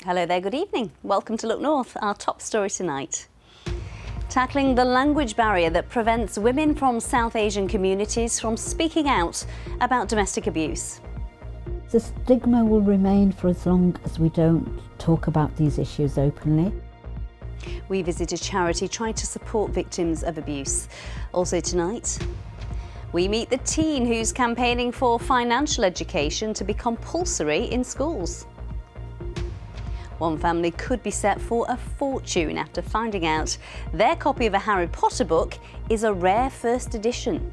Hello there, good evening. Welcome to Look North, our top story tonight. Tackling the language barrier that prevents women from South Asian communities from speaking out about domestic abuse. The stigma will remain for as long as we don't talk about these issues openly. We visit a charity trying to support victims of abuse. Also tonight, we meet the teen who's campaigning for financial education to be compulsory in schools. One family could be set for a fortune after finding out their copy of a Harry Potter book is a rare first edition.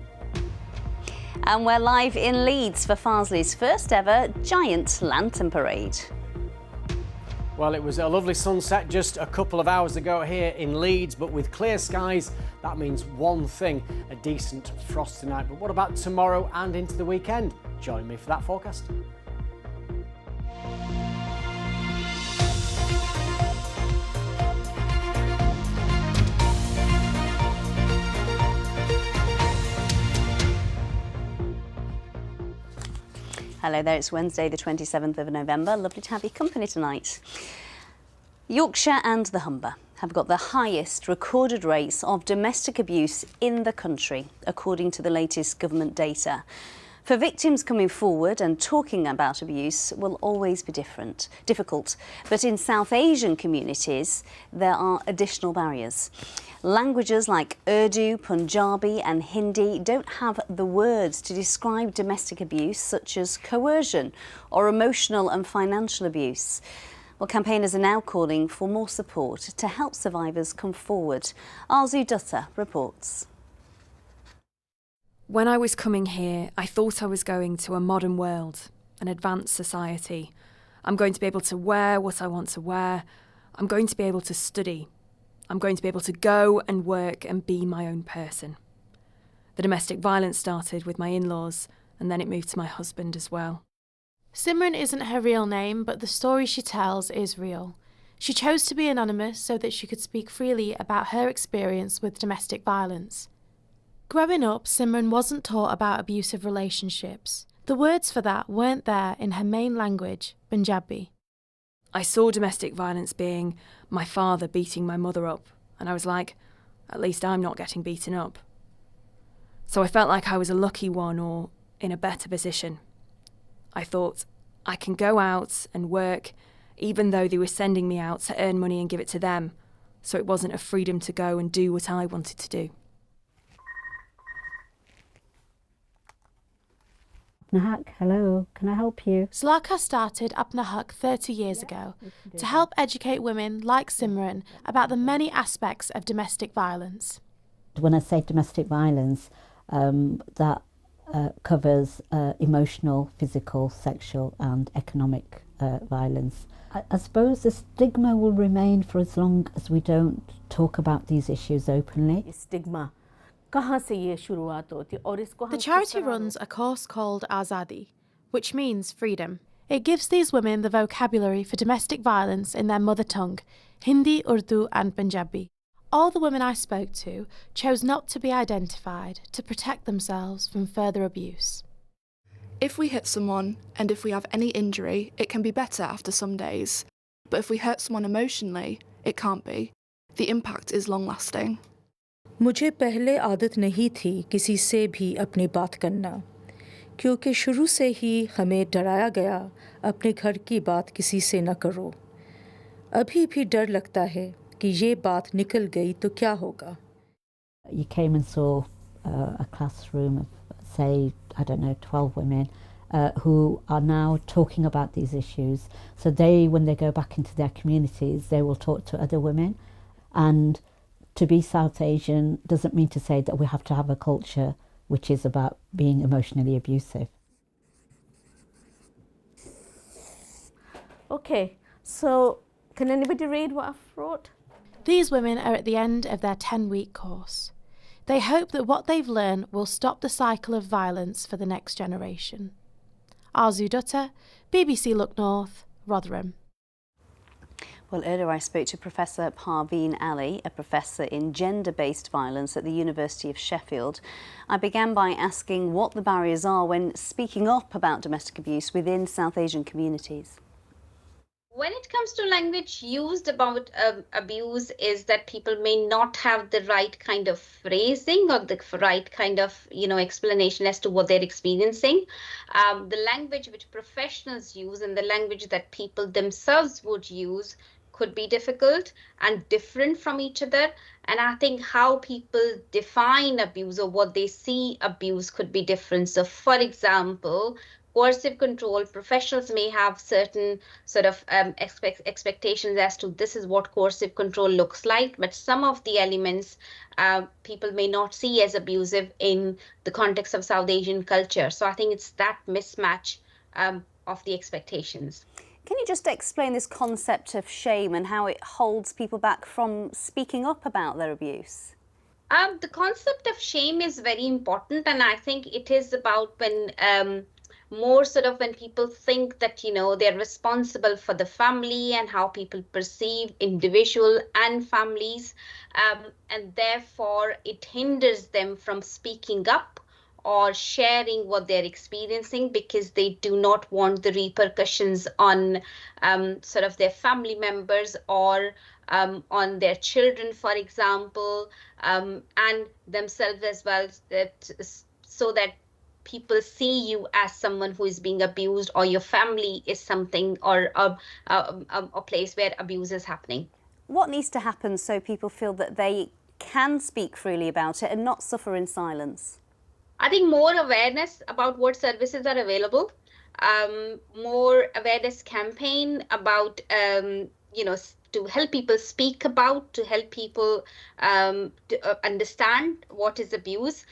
And we're live in Leeds for Farsley's first ever giant lantern parade. Well, it was a lovely sunset just a couple of hours ago here in Leeds, but with clear skies, that means one thing, a decent frost tonight. But what about tomorrow and into the weekend? Join me for that forecast. Hello there, it's Wednesday the 27th of November. Lovely to have your company tonight. Yorkshire and the Humber have got the highest recorded rates of domestic abuse in the country, according to the latest government data. For victims coming forward and talking about abuse will always be difficult, but in South Asian communities there are additional barriers. Languages like Urdu, Punjabi and Hindi don't have the words to describe domestic abuse such as coercion or emotional and financial abuse. Well, campaigners are now calling for more support to help survivors come forward. Arzu Dutta reports. When I was coming here, I thought I was going to a modern world, an advanced society. I'm going to be able to wear what I want to wear. I'm going to be able to study. I'm going to be able to go and work and be my own person. The domestic violence started with my in-laws, and then it moved to my husband as well. Simran isn't her real name, but the story she tells is real. She chose to be anonymous so that she could speak freely about her experience with domestic violence. Growing up, Simran wasn't taught about abusive relationships. The words for that weren't there in her main language, Punjabi. I saw domestic violence being my father beating my mother up, and I was like, at least I'm not getting beaten up. So I felt like I was a lucky one or in a better position. I thought, I can go out and work, even though they were sending me out to earn money and give it to them, so it wasn't a freedom to go and do what I wanted to do. Nahak, hello, can I help you? Zlaka started Apna Haq 30 years ago to help educate women like Simran about the many aspects of domestic violence. When I say domestic violence, that covers emotional, physical, sexual and economic violence. I suppose the stigma will remain for as long as we don't talk about these issues openly. Stigma. The charity runs a course called Azadi, which means freedom. It gives these women the vocabulary for domestic violence in their mother tongue, Hindi, Urdu and Punjabi. All the women I spoke to chose not to be identified to protect themselves from further abuse. If we hit someone and if we have any injury, it can be better after some days. But if we hurt someone emotionally, it can't be. The impact is long-lasting. मुझे पहले आदत नहीं थी किसी से भी अपनी बात करना, क्योंकि शुरू से ही हमें डराया गया अपने घर की बात किसी से न करो। अभी भी डर लगता है कि ये बात निकल गई तो क्या होगा। You came and saw a classroom of, say, I don't know, 12 women who are now talking about these issues. So they, when they go back into their communities, they will talk to other women. And to be South Asian doesn't mean to say that we have to have a culture which is about being emotionally abusive. Okay, so can anybody read what I've wrote? These women are at the end of their 10-week course. They hope that what they've learned will stop the cycle of violence for the next generation. Arzu Dutta, BBC Look North, Rotherham. Well, earlier I spoke to Professor Parveen Ali, a professor in gender-based violence at the University of Sheffield. I began by asking what the barriers are when speaking up about domestic abuse within South Asian communities. When it comes to language used about abuse, is that people may not have the right kind of phrasing or the right kind of explanation as to what they're experiencing. The language which professionals use and the language that people themselves would use could be difficult and different from each other. And I think how people define abuse or what they see abuse could be different. So, for example, coercive control, professionals may have certain sort of expectations as to this is what coercive control looks like, but some of the elements people may not see as abusive in the context of South Asian culture. So I think it's that mismatch of the expectations. Can you just explain this concept of shame and how it holds people back from speaking up about their abuse? The concept of shame is very important, and I think it is about when more sort of when people think that they're responsible for the family and how people perceive individual and families, and therefore it hinders them from speaking up or sharing what they're experiencing because they do not want the repercussions on sort of their family members or on their children, for example, and themselves as well, so that people see you as someone who is being abused, or your family is something or a place where abuse is happening. What needs to happen so people feel that they can speak freely about it and not suffer in silence? I think more awareness about what services are available, more awareness campaign about, to help people speak about, to help people to understand what is abuse.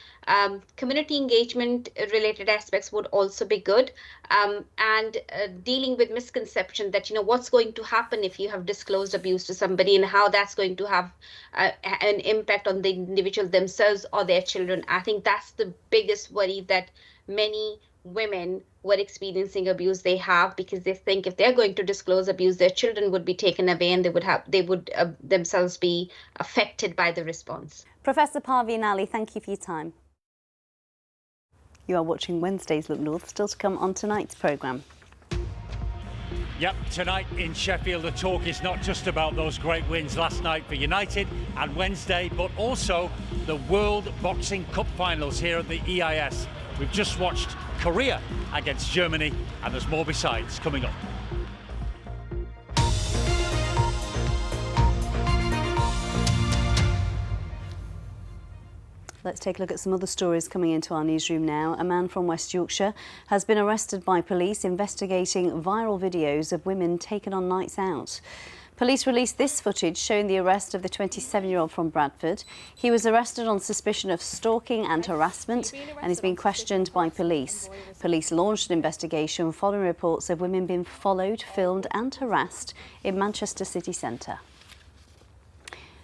Community engagement related aspects would also be good, and dealing with misconception that what's going to happen if you have disclosed abuse to somebody and how that's going to have an impact on the individual themselves or their children. I think that's the biggest worry that many women who are experiencing abuse they have, because they think if they're going to disclose abuse, their children would be taken away and they would themselves be affected by the response. Professor Parveen Ali, thank you for your time. You are watching Wednesday's Look North, still to come on tonight's programme. Yep, tonight in Sheffield, the talk is not just about those great wins last night for United and Wednesday, but also the World Boxing Cup finals here at the EIS. We've just watched Korea against Germany, and there's more besides coming up. Let's take a look at some other stories coming into our newsroom now. A man from West Yorkshire has been arrested by police investigating viral videos of women taken on nights out. Police released this footage showing the arrest of the 27-year-old from Bradford. He was arrested on suspicion of stalking and harassment and is being questioned by police. Police launched an investigation following reports of women being followed, filmed and harassed in Manchester city centre.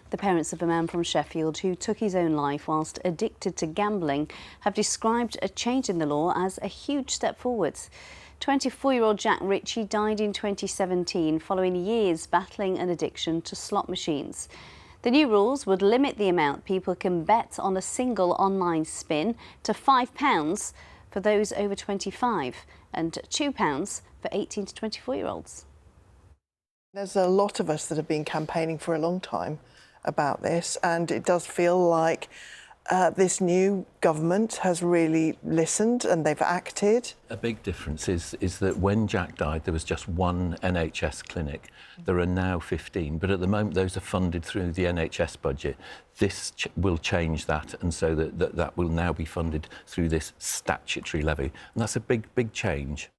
The parents of a man from Sheffield who took his own life whilst addicted to gambling have described a change in the law as a huge step forwards. 24-year-old Jack Ritchie died in 2017 following years battling an addiction to slot machines. The new rules would limit the amount people can bet on a single online spin to £5 for those over 25 and £2 for 18 to 24-year-olds. There's a lot of us that have been campaigning for a long time about this, and it does feel like this new government has really listened and they've acted. A big difference is that when Jack died, there was just one NHS clinic. There are now 15, but at the moment those are funded through the NHS budget. This will change that, and so that will now be funded through this statutory levy, and that's a big change.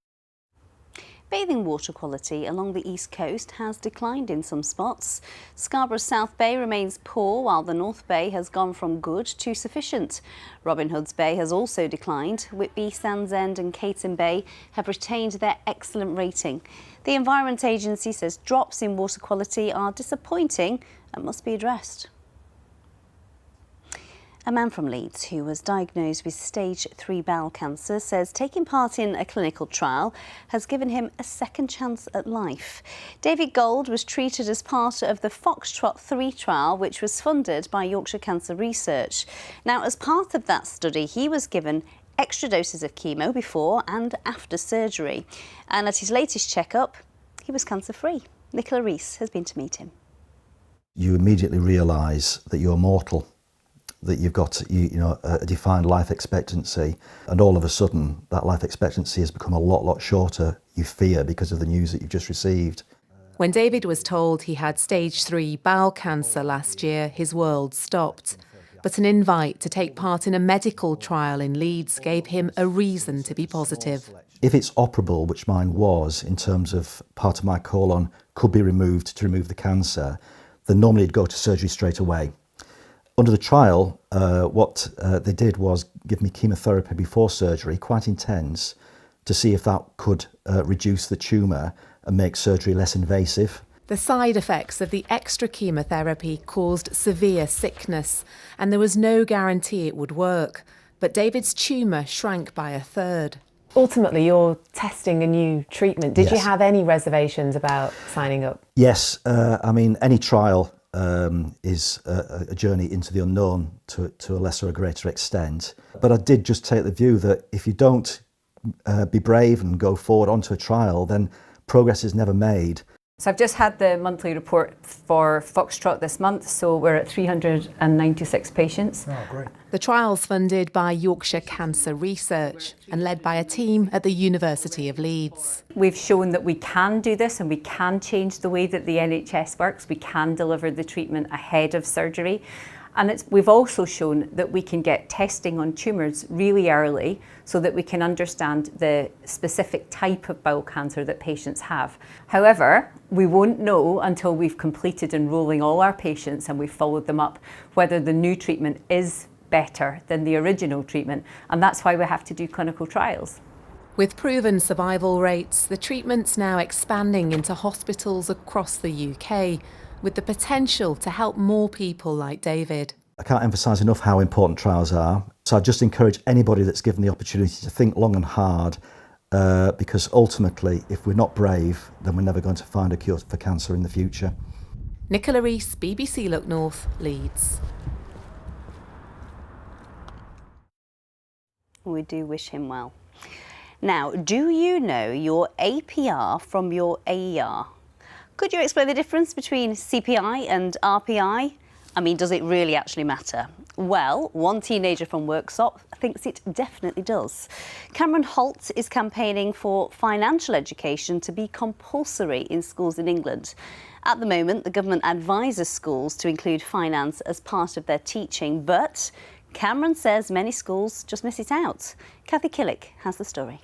Bathing water quality along the east coast has declined in some spots. Scarborough's South Bay remains poor, while the North Bay has gone from good to sufficient. Robin Hood's Bay has also declined. Whitby, Sands End and Caton Bay have retained their excellent rating. The Environment Agency says drops in water quality are disappointing and must be addressed. A man from Leeds who was diagnosed with stage 3 bowel cancer says taking part in a clinical trial has given him a second chance at life. David Gold was treated as part of the Foxtrot 3 trial, which was funded by Yorkshire Cancer Research. Now, as part of that study, he was given extra doses of chemo before and after surgery. And at his latest checkup, he was cancer-free. Nicola Rees has been to meet him. You immediately realise that you're mortal, that you've got a defined life expectancy, and all of a sudden that life expectancy has become a lot shorter. You fear because of the news that you've just received. When David was told he had stage 3 bowel cancer last year, his world stopped. But an invite to take part in a medical trial in Leeds gave him a reason to be positive. If it's operable, which mine was, in terms of part of my colon could be removed to remove the cancer, then normally it'd go to surgery straight away. Under the trial, what they did was give me chemotherapy before surgery, quite intense, to see if that could reduce the tumour and make surgery less invasive. The side effects of the extra chemotherapy caused severe sickness, and there was no guarantee it would work. But David's tumour shrank by a third. Ultimately, you're testing a new treatment. Did you have any reservations about signing up? Yes, I mean, any trial is a journey into the unknown to a lesser or greater extent. But I did just take the view that if you don't be brave and go forward onto a trial, then progress is never made. So I've just had the monthly report for Foxtrot this month, so we're at 396 patients. Oh, great. The trial's funded by Yorkshire Cancer Research and led by a team at the University of Leeds. We've shown that we can do this and we can change the way that the NHS works. We can deliver the treatment ahead of surgery. And we've also shown that we can get testing on tumours really early so that we can understand the specific type of bowel cancer that patients have. However, we won't know until we've completed enrolling all our patients and we've followed them up whether the new treatment is better than the original treatment. And that's why we have to do clinical trials. With proven survival rates, the treatment's now expanding into hospitals across the UK, with the potential to help more people like David. I can't emphasise enough how important trials are. So I just encourage anybody that's given the opportunity to think long and hard, because ultimately, if we're not brave, then we're never going to find a cure for cancer in the future. Nicola Rees, BBC Look North, Leeds. We do wish him well. Now, do you know your APR from your AER? Could you explain the difference between CPI and RPI? I mean, does it really actually matter? Well, one teenager from Worksop thinks it definitely does. Cameron Holt is campaigning for financial education to be compulsory in schools in England. At the moment, the government advises schools to include finance as part of their teaching, but Cameron says many schools just miss it out. Kathy Killick has the story.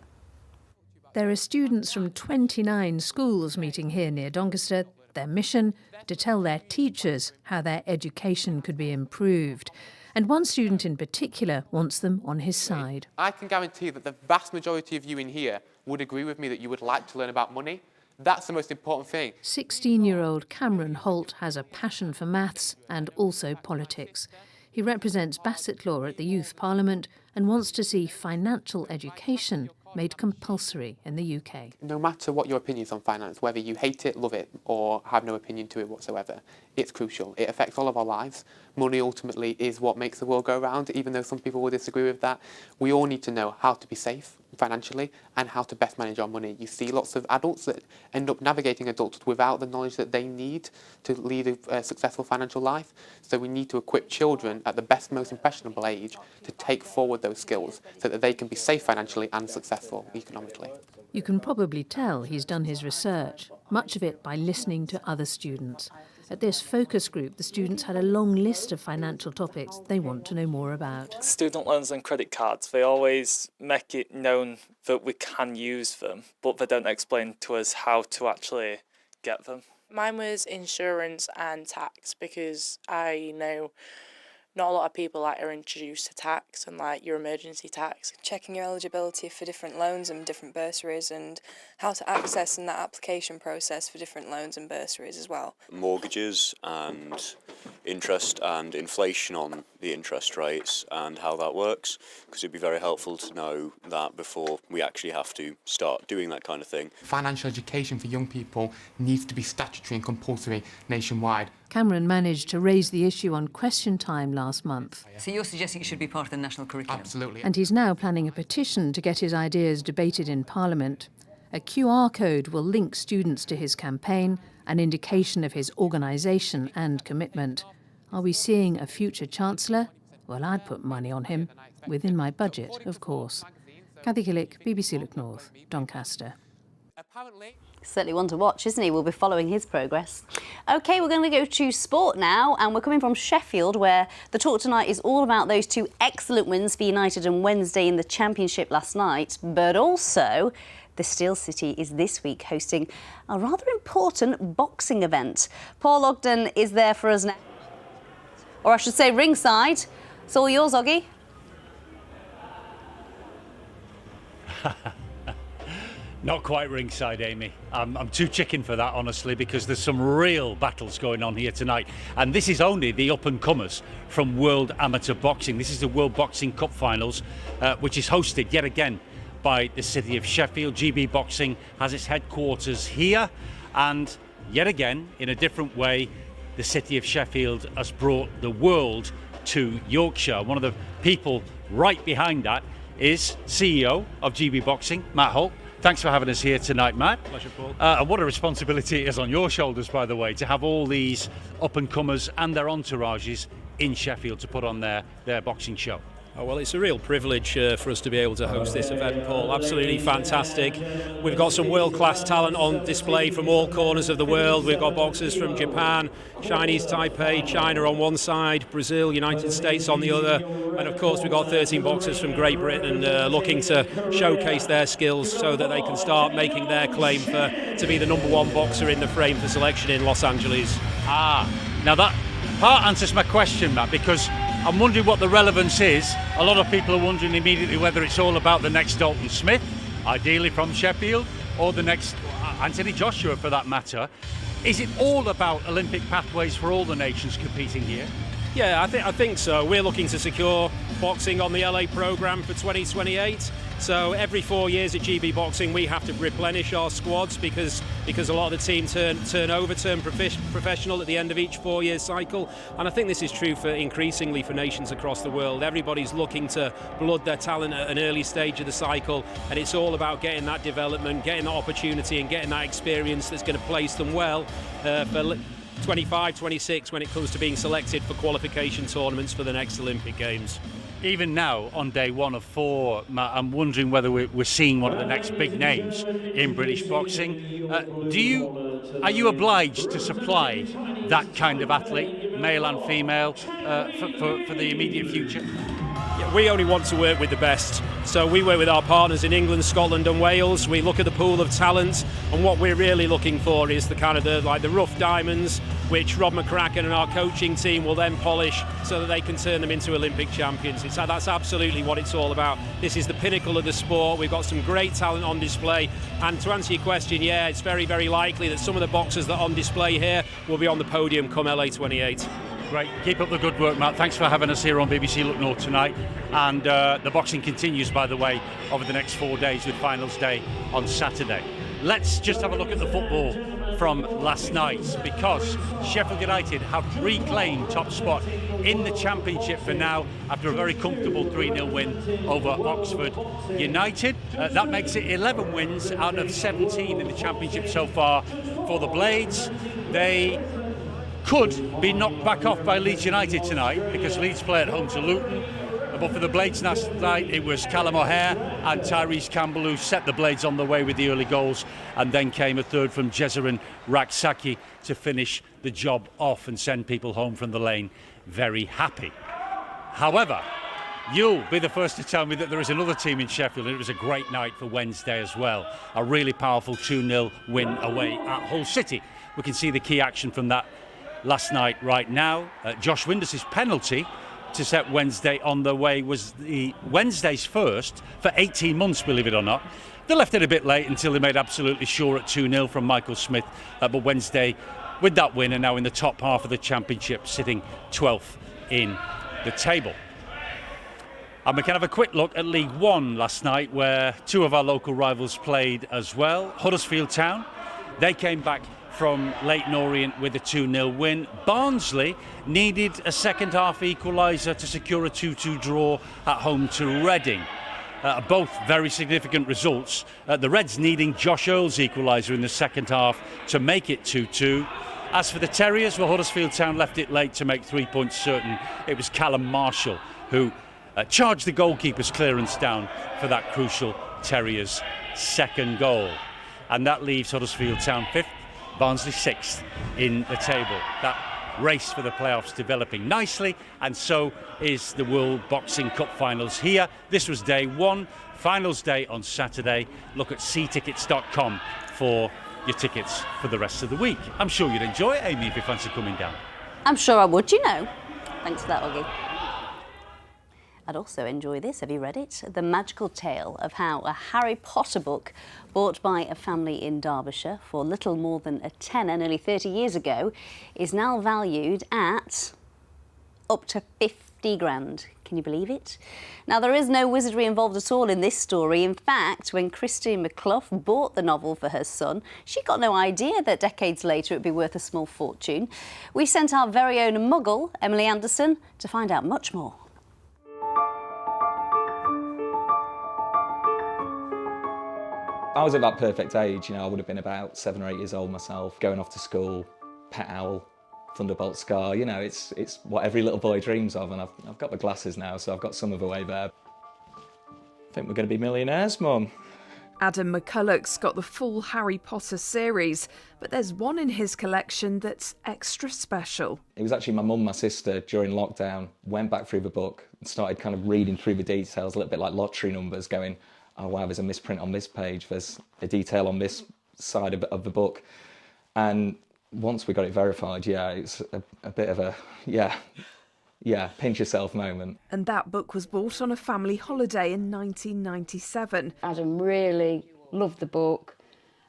There are students from 29 schools meeting here near Doncaster. Their mission, to tell their teachers how their education could be improved. And one student in particular wants them on his side. I can guarantee that the vast majority of you in here would agree with me that you would like to learn about money. That's the most important thing. 16-year-old Cameron Holt has a passion for maths and also politics. He represents Bassetlaw at the Youth Parliament and wants to see financial education made compulsory in the UK. No matter what your opinion is on finance, whether you hate it, love it, or have no opinion to it whatsoever, it's crucial. It affects all of our lives. Money ultimately is what makes the world go round, even though some people will disagree with that. We all need to know how to be safe financially and how to best manage our money. You see lots of adults that end up navigating adulthood without the knowledge that they need to lead a successful financial life. So we need to equip children at the best, most impressionable age to take forward those skills so that they can be safe financially and successful economically. You can probably tell he's done his research, much of it by listening to other students. At this focus group, the students had a long list of financial topics they want to know more about. Student loans and credit cards, they always make it known that we can use them, but they don't explain to us how to actually get them. Mine was insurance and tax, because I know not a lot of people are introduced to tax and your emergency tax. Checking your eligibility for different loans and different bursaries and how to access in that application process for different loans and bursaries as well. Mortgages and interest and inflation on the interest rates and how that works, because it'd be very helpful to know that before we actually have to start doing that kind of thing. Financial education for young people needs to be statutory and compulsory nationwide. Cameron managed to raise the issue on Question Time last month. So you're suggesting it should be part of the national curriculum? Absolutely. And he's now planning a petition to get his ideas debated in Parliament. A QR code will link students to his campaign an indication of his organisation and commitment. Are we seeing a future Chancellor? Well, I'd put money on him, within my budget, of course. Cathy Killick, BBC Look North, Doncaster. Certainly one to watch, isn't he? We'll be following his progress. OK, we're going to go to sport now, and we're coming from Sheffield, where the talk tonight is all about those two excellent wins for United on Wednesday in the Championship last night, but also the Steel City is this week hosting a rather important boxing event. Paul Ogden is there for us now, or I should say ringside. It's all yours, Oggy. Not quite ringside, Amy. I'm too chicken for that, honestly, because there's some real battles going on here tonight. And this is only the up-and-comers from World Amateur Boxing. This is the World Boxing Cup Finals, which is hosted yet again by the city of Sheffield. GB Boxing has its headquarters here. And yet again, in a different way, the city of Sheffield has brought the world to Yorkshire. One of the people right behind that is CEO of GB Boxing, Matt Holt. Thanks for having us here tonight, Matt. Pleasure, Paul. And what a responsibility it is on your shoulders, by the way, to have all these up-and-comers and their entourages in Sheffield to put on their boxing show. Oh, well, it's a real privilege for us to be able to host this event, Paul. Absolutely fantastic. We've got some world-class talent on display from all corners of the world. We've got boxers from Japan, Chinese Taipei, China on one side, Brazil, United States on the other, and of course we've got 13 boxers from Great Britain looking to showcase their skills so that they can start making their claim to be the #1 boxer in the frame for selection in Los Angeles. Now that part answers my question, Matt, because I'm wondering what the relevance is. A lot of people are wondering immediately whether it's all about the next Dalton Smith, ideally from Sheffield, or the next Anthony Joshua for that matter. Is it all about Olympic pathways for all the nations competing here? Yeah, I think so. We're looking to secure boxing on the LA programme for 2028. So every 4 years at GB Boxing we have to replenish our squads because a lot of the team turn professional at the end of each 4-year cycle, and I think this is true for increasingly for nations across the world. Everybody's looking to blood their talent at an early stage of the cycle, and it's all about getting that development, getting that opportunity and getting that experience that's going to place them well for 25, 26 when it comes to being selected for qualification tournaments for the next Olympic Games. Even now, on day 1 of 4, Matt, I'm wondering whether we're seeing one of the next big names in British boxing. Are you obliged to supply that kind of athlete, male and female, for the immediate future? Yeah, we only want to work with the best. So we work with our partners in England, Scotland and Wales. We look at the pool of talent, and what we're really looking for is the kind of the rough diamonds, which Rob McCracken and our coaching team will then polish so that they can turn them into Olympic champions. That's absolutely what it's all about. This is the pinnacle of the sport. We've got some great talent on display, and to answer your question, yeah, it's very, very likely that some of the boxers that are on display here will be on the podium come LA 28. Great. Keep up the good work, Matt. Thanks for having us here on BBC Look North tonight. And the boxing continues, by the way, over the next 4 days with finals day on Saturday. Let's just have a look at the football from last night, because Sheffield United have reclaimed top spot in the Championship for now after a very comfortable 3-0 win over Oxford United. That makes it 11 wins out of 17 in the Championship so far for the Blades. They could be knocked back off by Leeds United tonight because Leeds play at home to Luton. But for the Blades last night, it was Callum O'Hare and Tyrese Campbell who set the Blades on the way with the early goals, and then came a third from Jezerin Raksaki to finish the job off and send people home from the lane very happy. However, you'll be the first to tell me that there is another team in Sheffield, and it was a great night for Wednesday as well. A really powerful 2-0 win away at Hull City. We can see the key action from that last night right now. Josh Windus' penalty to set Wednesday on the way was the Wednesday's first for 18 months, believe it or not. They left it a bit late until they made absolutely sure at 2-0 from Michael Smith, but Wednesday with that win are now in the top half of the Championship, sitting 12th in the table. And we can have a quick look at League One last night, where two of our local rivals played as well. Huddersfield Town, they came back from Leyton Orient with a 2-0 win. Barnsley needed a second half equaliser to secure a 2-2 draw at home to Reading. both very significant results. The Reds needing Josh Earl's equaliser in the second half to make it 2-2. As for the Terriers, well, Huddersfield Town left it late to make 3 points certain. It was Callum Marshall who charged the goalkeeper's clearance down for that crucial Terriers' second goal. And that leaves Huddersfield Town 5th, Barnsley 6th in the table. That race for the playoffs developing nicely, and so is the World Boxing Cup Finals here. This was day one, finals day on Saturday. Look at ctickets.com for your tickets for the rest of the week. I'm sure you'd enjoy it, Amy, if you fancy coming down. I'm sure I would, you know. Thanks for that, Oggy. I'd also enjoy this. Have you read it? The magical tale of how a Harry Potter book bought by a family in Derbyshire for little more than a tenner nearly 30 years ago is now valued at up to 50 grand. Can you believe it? Now, there is no wizardry involved at all in this story. In fact, when Christine McClough bought the novel for her son, she got no idea that decades later it would be worth a small fortune. We sent our very own Muggle, Emily Anderson, to find out much more. I was at that perfect age, you know, I would have been about 7 or 8 years old myself, going off to school, pet owl, Thunderbolt Scar, you know, it's what every little boy dreams of, and I've got the glasses now, so I've got some of the way there. I think we're going to be millionaires, Mum. Adam McCulloch's got the full Harry Potter series, but there's one in his collection that's extra special. It was actually my mum, my sister, during lockdown, went back through the book and started kind of reading through the details, a little bit like lottery numbers, going, oh wow, there's a misprint on this page, there's a detail on this side of the book. And once we got it verified, yeah, it's a bit of a, yeah, pinch yourself moment. And that book was bought on a family holiday in 1997. Adam really loved the book,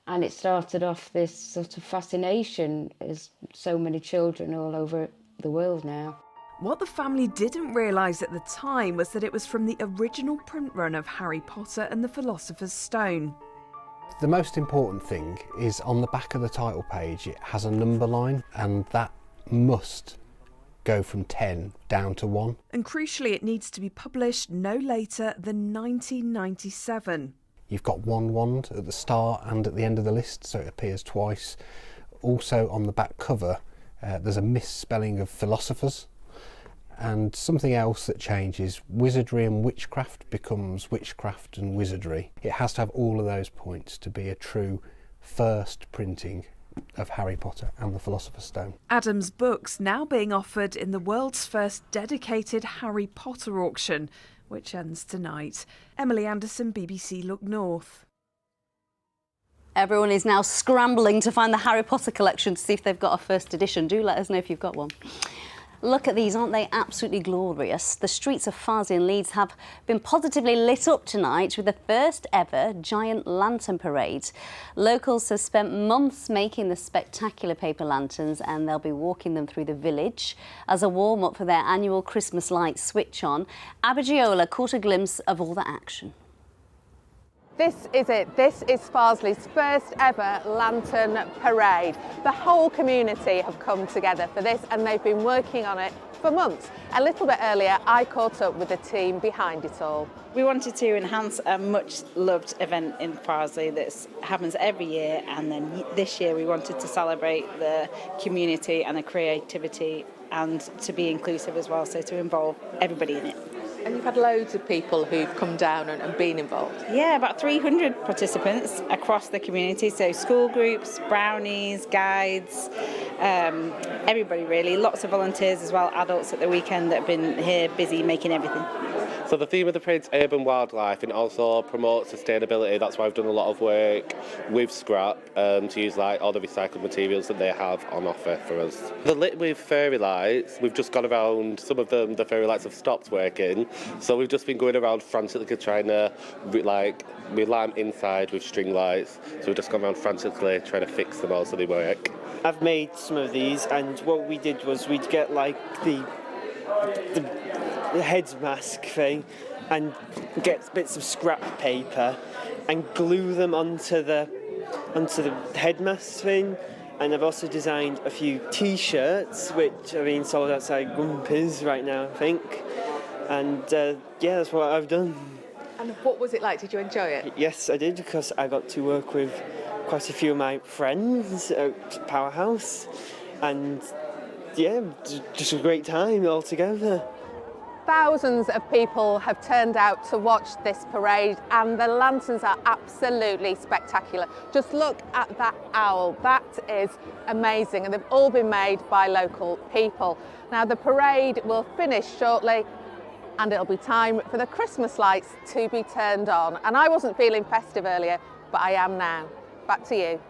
and it started off this sort of fascination, as so many children all over the world now. What the family didn't realise at the time was that it was from the original print run of Harry Potter and the Philosopher's Stone. The most important thing is on the back of the title page it has a number line, and that must go from 10 down to 1. And crucially, it needs to be published no later than 1997. You've got one wand at the start and at the end of the list, so it appears twice. Also on the back cover there's a misspelling of philosophers. And something else that changes, wizardry and witchcraft becomes witchcraft and wizardry. It has to have all of those points to be a true first printing of Harry Potter and the Philosopher's Stone. Adam's books now being offered in the world's first dedicated Harry Potter auction, which ends tonight. Emily Anderson, BBC Look North. Everyone is now scrambling to find the Harry Potter collection to see if they've got a first edition. Do let us know if you've got one. Look at these, aren't they absolutely glorious? The streets of Farsley and Leeds have been positively lit up tonight with the first ever giant lantern parade. Locals have spent months making the spectacular paper lanterns, and they'll be walking them through the village as a warm-up for their annual Christmas light switch on. Abigiola caught a glimpse of all the action. This is it. This is Farsley's first ever lantern parade. The whole community have come together for this, and they've been working on it for months. A little bit earlier, I caught up with the team behind it all. We wanted to enhance a much loved event in Farsley that happens every year, and then this year we wanted to celebrate the community and the creativity, and to be inclusive as well, so to involve everybody in it. And you've had loads of people who've come down and been involved? Yeah, about 300 participants across the community, so school groups, brownies, guides, everybody really. Lots of volunteers as well, adults at the weekend that have been here busy making everything. So the theme of the parade's urban wildlife, and also promotes sustainability. That's why I've done a lot of work with scrap to use like all the recycled materials that they have on offer for us. They're lit with fairy lights. We've just gone around, some of them, the fairy lights have stopped working. So we've just been going around frantically trying to, we light them inside with string lights. So we've just gone around frantically trying to fix them all so they work. I've made some of these, and what we did was we'd get like the head mask thing and get bits of scrap paper and glue them onto the head mask thing. And I've also designed a few T-shirts, which are being sold outside Grumpy's right now, I think. And yeah, that's what I've done. And what was it like? Did you enjoy it? Yes, I did, because I got to work with quite a few of my friends at Powerhouse, and yeah, just a great time all together. Thousands of people have turned out to watch this parade, and the lanterns are absolutely spectacular. Just look at that owl, that is amazing, and they've all been made by local people. Now the parade will finish shortly, and it'll be time for the Christmas lights to be turned on. And I wasn't feeling festive earlier, but I am now. Back to you.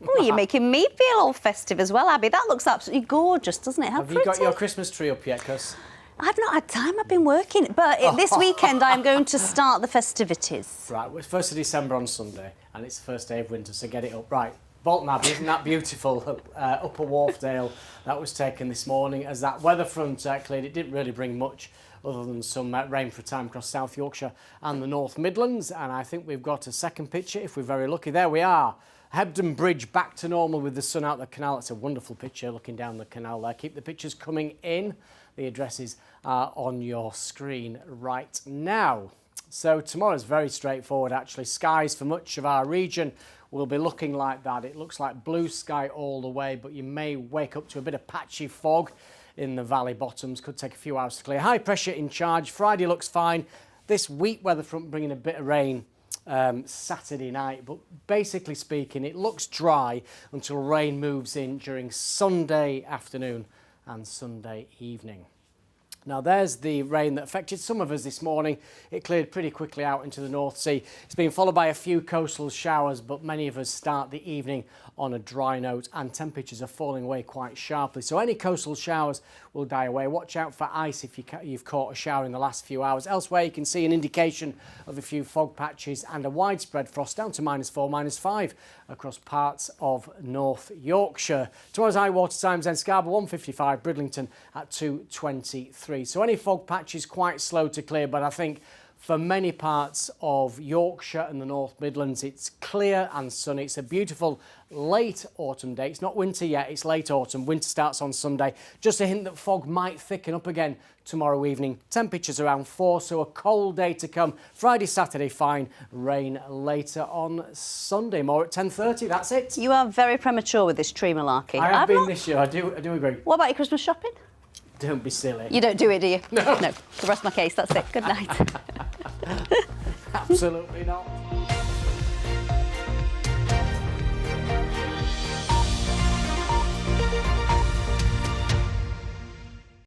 Oh, you're making me feel all festive as well, Abby. That looks absolutely gorgeous, doesn't it? How Have you got your Christmas tree up yet, Cos? I've not had time, I've been working. But this weekend I'm going to start the festivities. Right, it's 1st of December on Sunday, and it's the first day of winter, so get it up. Right, Bolton Abbey, isn't that beautiful? Upper Wharfdale, that was taken this morning as that weather front cleared. It didn't really bring much other than some rain for a time across South Yorkshire and the North Midlands. And I think we've got a second picture, if we're very lucky. There we are. Hebden Bridge back to normal with the sun out the canal. It's a wonderful picture looking down the canal there. Keep the pictures coming in. The addresses are on your screen right now. So tomorrow's very straightforward actually. Skies for much of our region will be looking like that. It looks like blue sky all the way, but you may wake up to a bit of patchy fog in the valley bottoms. Could take a few hours to clear. High pressure in charge. Friday looks fine. This weak weather front bringing a bit of rain Saturday night, but basically speaking it looks dry until rain moves in during Sunday afternoon and Sunday evening. Now there's the rain that affected some of us this morning. It cleared pretty quickly out into the North Sea. It's been followed by a few coastal showers, but many of us start the evening on a dry note, and temperatures are falling away quite sharply. So any coastal showers will die away. Watch out for ice if you've caught a shower in the last few hours. Elsewhere you can see an indication of a few fog patches and a widespread frost down to -4, -5 across parts of North Yorkshire. Tomorrow's high water times then Scarborough 1:55, Bridlington at 2:23. So any fog patches quite slow to clear, but I think for many parts of Yorkshire and the North Midlands, it's clear and sunny. It's a beautiful late autumn day. It's not winter yet, it's late autumn. Winter starts on Sunday. Just a hint that fog might thicken up again tomorrow evening. Temperatures around 4, so a cold day to come. Friday, Saturday, fine. Rain later on Sunday. More at 10:30, that's it. You are very premature with this tree malarkey. I have been this year, I do agree. What about your Christmas shopping? Don't be silly. You don't do it, do you? No. No. The rest of my case, that's it. Good night. Absolutely not.